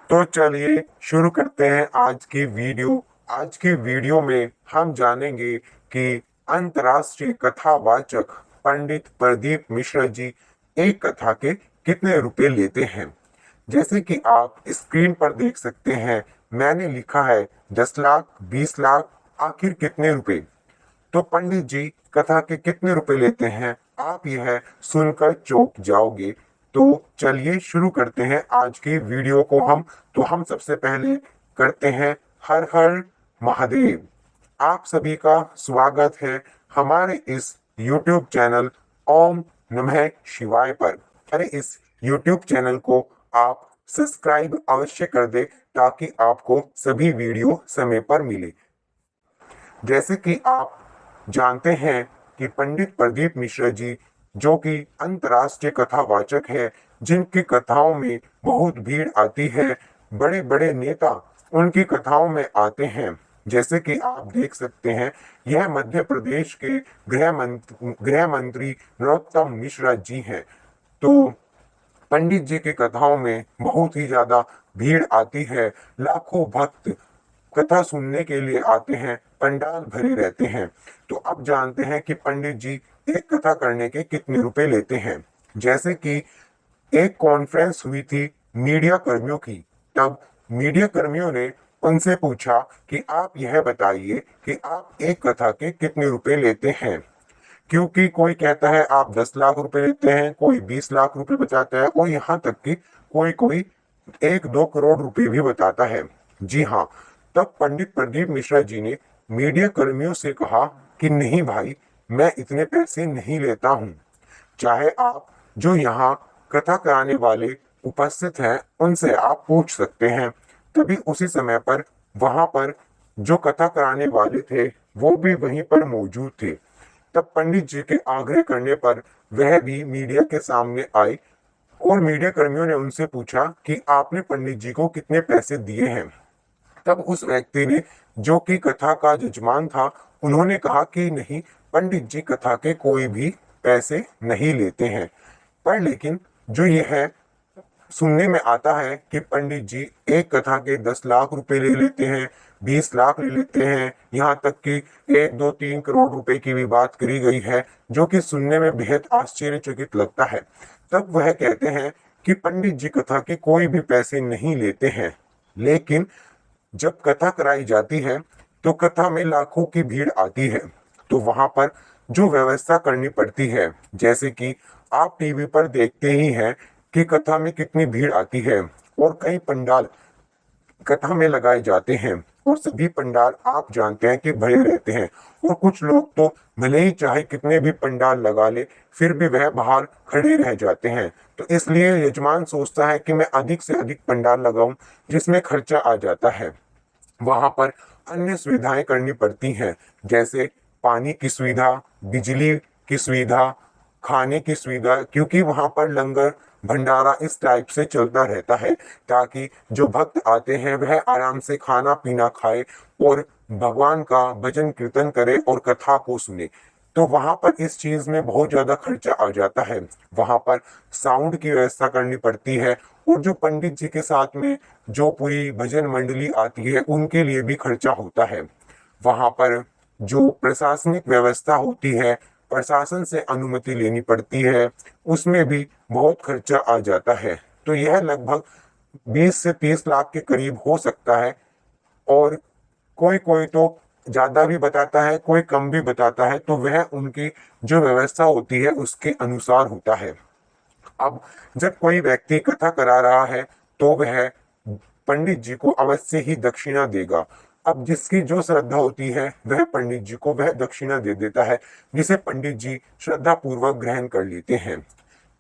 तो चलिए शुरू करते हैं आज की वीडियो। आज की वीडियो में हम जानेंगे कि अंतर्राष्ट्रीय कथावाचक पंडित प्रदीप मिश्रा जी एक कथा के कितने रुपए लेते हैं। जैसे कि आप स्क्रीन पर देख सकते हैं, मैंने लिखा है 10 लाख, 20 लाख, आखिर कितने रुपए। तो पंडित जी कथा के कितने रुपए लेते हैं, आप यह सुनकर चौंक जाओगे। तो चलिए शुरू करते हैं आज की वीडियो को। हम सबसे पहले करते हैं हर हर महादेव। आप सभी का स्वागत है हमारे इस YouTube चैनल ओम नमः शिवाय पर। अरे इस YouTube चैनल को आप सब्सक्राइब अवश्य कर दे ताकि आपको सभी वीडियो समय पर मिले। जैसे कि आप जानते हैं कि पंडित प्रदीप मिश्रा जी जो कि अंतर्राष्ट्रीय कथावाचक है, जिनकी कथाओं में बहुत भीड़ आती है, बड़े बड़े नेता उनकी कथाओं में आते हैं। जैसे कि आप देख सकते हैं, यह मध्य प्रदेश के गृह मंत्री नरोत्तम मिश्रा जी हैं। तो पंडित जी की कथाओं में बहुत ही ज्यादा भीड़ आती है, लाखों भक्त कथा सुनने के लिए आते हैं, पंडाल भरे रहते हैं। तो अब जानते हैं कि पंडित जी एक कथा करने के कितने रुपए लेते हैं। जैसे कि एक कॉन्फ्रेंस हुई थी मीडिया कर्मियों की, तब मीडिया कर्मियों ने उनसे पूछा कि आप यह बताइए कि आप एक कथा के कितने रुपए लेते हैं। क्योंकि कोई कहता है आप 10 लाख रुपए लेते हैं, कोई 20 लाख रुपए बताता है, और यहाँ तक कि कोई कोई 1-2 करोड़ रुपए भी बताता है। जी हाँ, तब पंडित प्रदीप मिश्रा जी ने मीडिया कर्मियों से कहा कि नहीं भाई, मैं इतने पैसे नहीं लेता हूँ। चाहे आप जो यहाँ कथा कराने वाले उपस्थित हैं उनसे आप पूछ सकते हैं। तभी उसी समय पर वहां पर जो कथा कराने वाले थे वो भी वहीं पर मौजूद थे। तब पंडित जी के आग्रह करने पर वह भी मीडिया के सामने आए और मीडिया कर्मियों ने उनसे पूछा कि आपने पंडित जी को कितने पैसे दिए हैं। तब उस व्यक्ति ने, जो कि कथा का जजमान था, उन्होंने कहा कि नहीं, पंडित जी कथा के कोई भी पैसे नहीं लेते हैं। पर लेकिन जो ये है सुनने में आता है कि पंडित जी एक कथा के 10 लाख रुपए ले लेते हैं, 20 लाख ले लेते हैं, यहाँ तक कि 1-2-3 करोड़ रुपए की भी बात करी गई है, जो कि सुनने में बेहद आश्चर्यचकित लगता है। तब वह कहते हैं कि पंडित जी कथा के कोई भी पैसे नहीं लेते हैं, लेकिन जब कथा कराई जाती है तो कथा में लाखों की भीड़ आती है, तो वहां पर जो व्यवस्था करनी पड़ती है, जैसे कि आप टीवी पर देखते ही हैं कि कथा में कितनी भीड़ आती है और कई पंडाल कथा में लगाए जाते हैं, और सभी पंडाल आप जानते हैं कि भरे रहते हैं। और कुछ लोग तो भले ही चाहे कितने भी पंडाल लगा ले, फिर भी वह बाहर खड़े रह जाते हैं। तो इसलिए यजमान सोचता है कि मैं अधिक से अधिक पंडाल लगाऊं, जिसमें खर्चा आ जाता है। वहां पर अन्य सुविधाएं करनी पड़ती हैं, जैसे पानी की सुविधा, बिजली की सुविधा, खाने की सुविधा, क्योंकि वहां पर लंगर भंडारा इस टाइप से चलता रहता है ताकि जो भक्त आते हैं वह आराम से खाना पीना खाए और भगवान का भजन कीर्तन करे और कथा को सुने। तो वहां पर इस चीज में बहुत ज्यादा खर्चा आ जाता है। वहां पर साउंड की व्यवस्था करनी पड़ती है, और जो पंडित जी के साथ में जो पूरी भजन मंडली आती है उनके लिए भी खर्चा होता है। वहां पर जो प्रशासनिक व्यवस्था होती है, प्रशासन से अनुमति लेनी पड़ती है, उसमें भी बहुत खर्चा आ जाता है। तो यह लगभग 20 से 30 लाख के करीब हो सकता है, और कोई कोई तो ज्यादा भी बताता है, कोई कम भी बताता है। तो वह उनकी जो व्यवस्था होती है उसके अनुसार होता है। अब जब कोई व्यक्ति कथा करा रहा है तो वह पंडित जी को अवश्य ही दक्षिणा देगा। अब जिसकी जो श्रद्धा होती है वह पंडित जी को वह दक्षिणा दे देता है, जिसे पंडित जी श्रद्धा पूर्वक ग्रहण कर लेते हैं।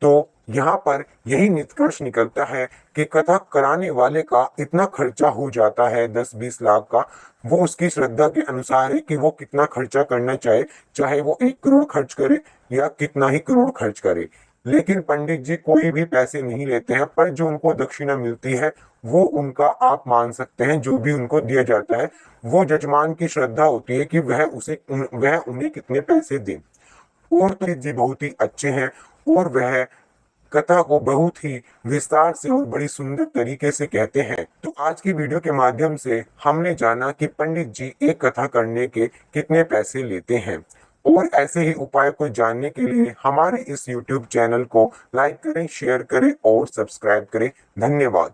तो यहाँ पर यही निष्कर्ष निकलता है कि कथा कराने वाले का इतना खर्चा हो जाता है 10-20 लाख का, वो उसकी श्रद्धा के अनुसार है कि वो कितना खर्चा करना चाहे, चाहे वो 1 करोड़ खर्च करे या कितना ही करोड़ खर्च करे। लेकिन पंडित जी कोई भी पैसे नहीं लेते हैं, पर जो उनको दक्षिणा मिलती है वो उनका आप मान सकते हैं, जो भी उनको दिया जाता है वो जजमान की श्रद्धा होती है कि वह उन्हें कितने पैसे दें। और पंडित जी बहुत ही अच्छे हैं, और वह कथा को बहुत ही विस्तार से और बड़ी सुंदर तरीके से कहते हैं। तो आज की वीडियो के माध्यम से हमने जाना कि पंडित जी एक कथा करने के कितने पैसे लेते हैं। और ऐसे ही उपाय को जानने के लिए हमारे इस YouTube चैनल को लाइक करें, शेयर करें और सब्सक्राइब करें। धन्यवाद।